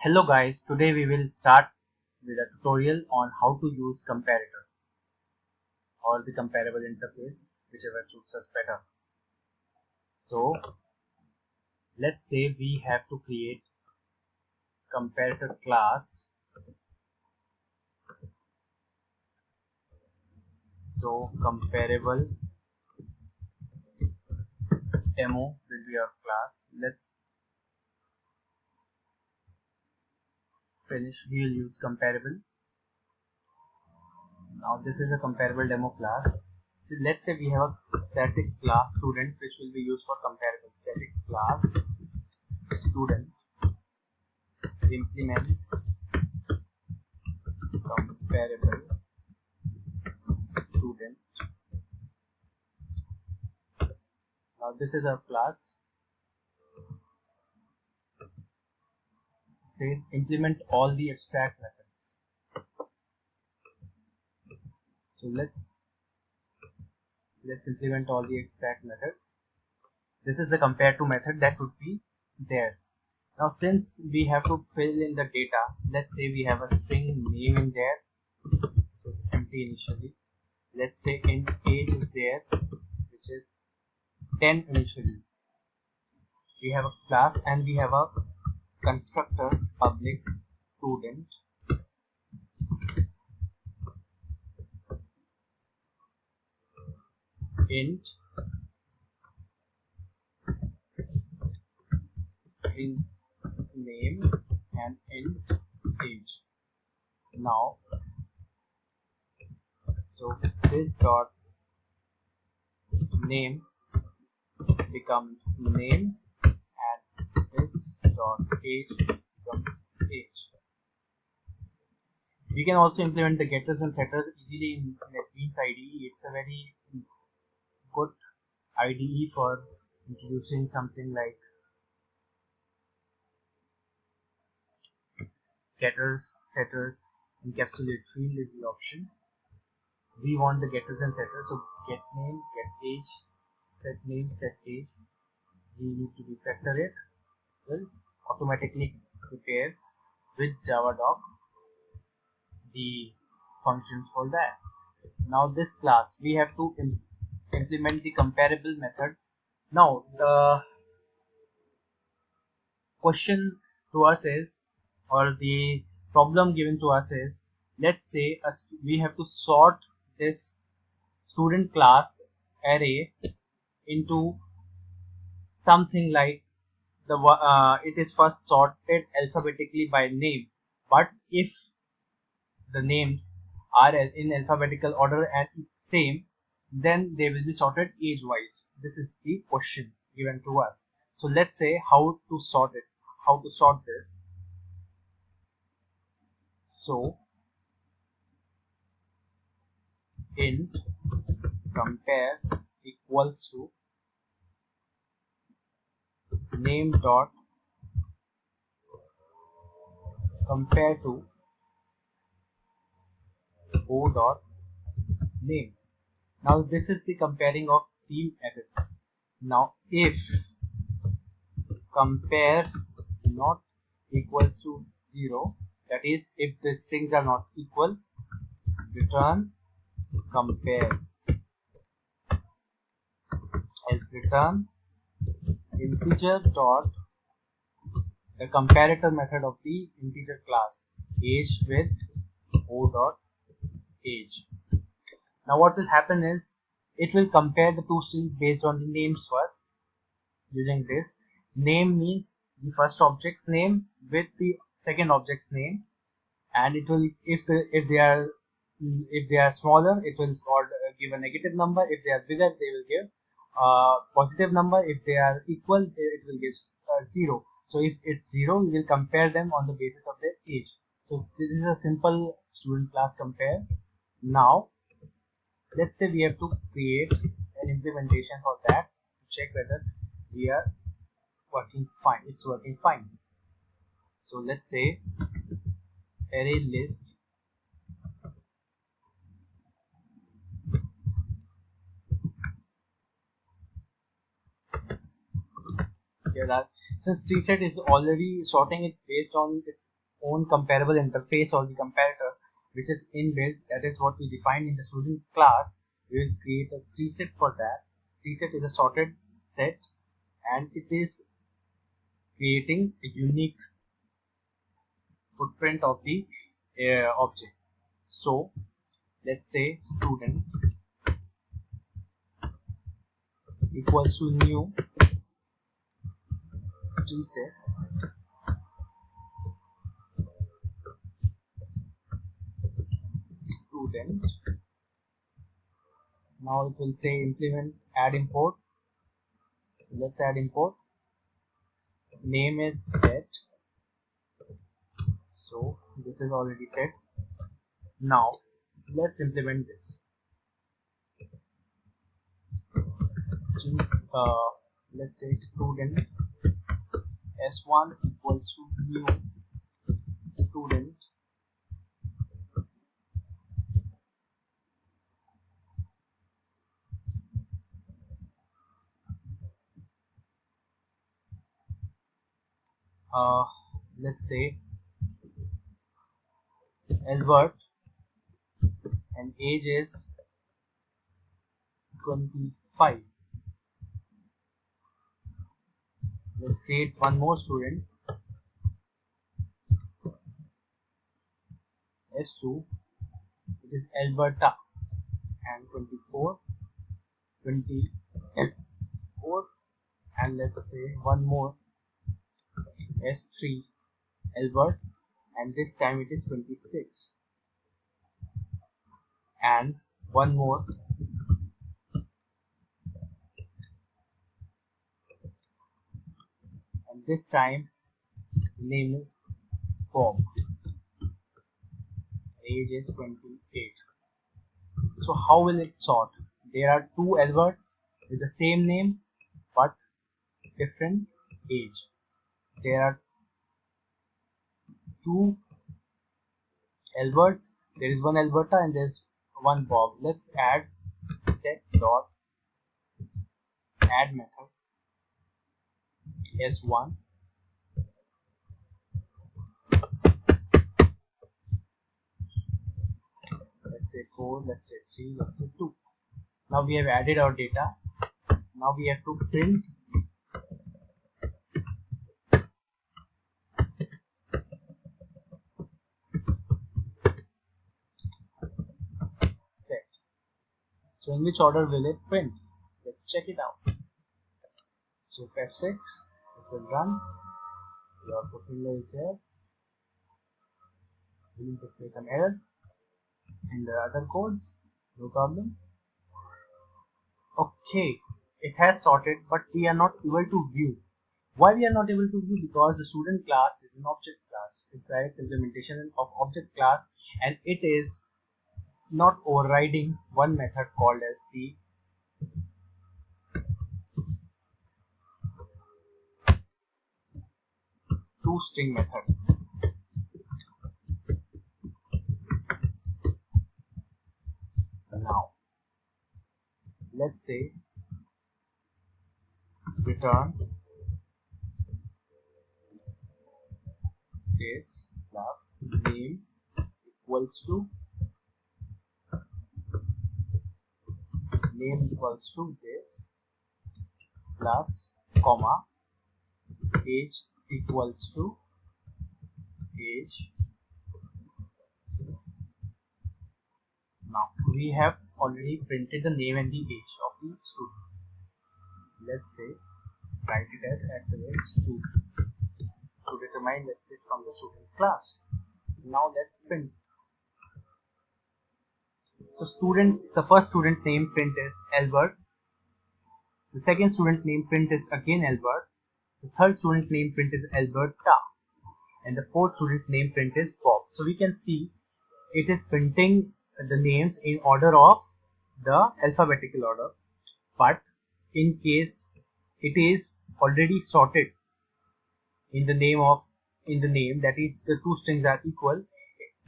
Hello guys, today we will start with a tutorial on how to use comparator or the comparable interface, whichever suits us better. So let's say we have to create comparator class. So comparable demo will be our class. Let's finish. We will use comparable. Now this is a comparable demo class. So let's say we have a static class student which will be used for comparable. Static class student implements comparable student. Now this is our class. It says implement all the abstract methods. So let's implement all the abstract methods. This is the compare to method that would be there. Now since we have to fill in the data, let's say we have a string name in there, which is empty initially. Let's say int age is there, which is 10 initially. We have a class and we have a constructor public student int string name and int age. Now so this dot name becomes name and this dot age becomes age. We can also implement the getters and setters easily in NetBeans IDE. It's a very good IDE for introducing something like getters, setters. Encapsulate field is the option. We want the getters and setters, so get name, get age, set name, set age. We need to refactor it. Will automatically prepare with Javadoc the functions for that. Now this class we have to implement the comparable method. Now the question to us is, or the problem given to us is, let's say we have to sort this student class array into something like it is first sorted alphabetically by name, but if the names are in alphabetical order and same, then they will be sorted age wise. This is the question given to us. So let's say how to sort this. So int compare equals to name dot compare to o dot name. Now this is the comparing of the methods. Now if compare not equals to 0, that is if the strings are not equal, return compare, else return integer dot the comparator method of the integer class age with o dot age. Now what will happen is it will compare the two strings based on the names first. Using this, name means the first object's name with the second object's name, and it will if they are smaller, it will give a negative number. If they are bigger, they will give positive number. If they are equal, it will give 0. So if it's 0, we will compare them on the basis of their age. So this is a simple student class compare. Now let's say we have to create an implementation for that to check whether we are working fine. It's working fine. So let's say array list Since tree_set is already sorting it based on its own comparable interface or the comparator which is inbuilt, that is what we defined in the student class, we will create a tree_set for that. Tree_set is a sorted set and it is creating a unique footprint of the object. So let's say student equals to new tree_set student. Now it will say implement add import. Let's add import. Name is set, so this is already set. Now let's implement this. Choose, let's say student s1 equals to new student let's say Albert and age is 25. Let's create one more student s2, it is Alberta and 24 and let's say one more s3 Albert and this time it is 26 and one more and this time name is Bob, age is 28. So how will it sort? There are two Alberts with the same name but different age. There are two Alberts, there is one Alberta and there is one Bob. Let's add set dot add method s1 let's say 4, let's say 3, let's say 2. Now we have added our data. Now we have to print set. So in which order will it print? Let's check it out. So if F6, it will run. Your output window is here. We will display some error in the other codes, no problem. Okay, it has sorted, but we are not able to view. Why we are not able to view? Because the student class is an object class. It's a implementation of object class, and it is not overriding one method called as the toString method. Now let's say return this plus name equals to this plus comma age equals to age. Now we have already printed the name and the age of the student. Let's say write it as @student to determine that it is from the student class. Now let's print. So the first student name print is Albert. The second student name print is again Albert. The third student name print is Alberta. And the fourth student name print is Bob. So we can see it is printing the names in order of the alphabetical order. But in case it is already sorted in the name, that is the two strings are equal,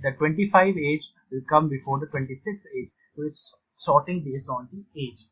the 25 age will come before the 26 age. So it's sorting based on the age.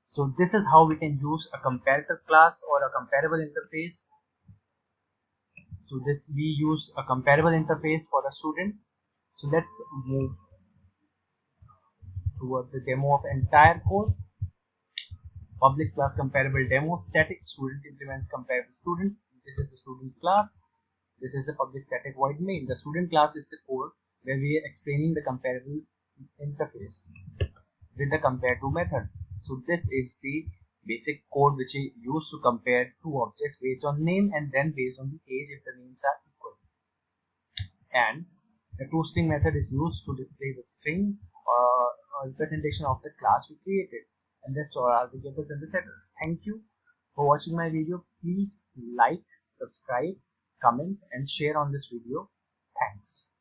So this is how we can use a comparator class or a comparable interface So this we use a comparable interface for a student. So let's move toward the demo of entire code. Public class comparable demo. Static student implements comparable student. This is the student class. This is the public static void main. The student class is the code where we are explaining the comparable interface with the compare to method. So this is the basic code which we use to compare two objects based on name and then based on the age if the names are equal. And the toString method is used to display the string or representation of the class we created, and the store our variables and the setters. Thank you for watching my video. Please like, subscribe, comment and share on this video. Thanks.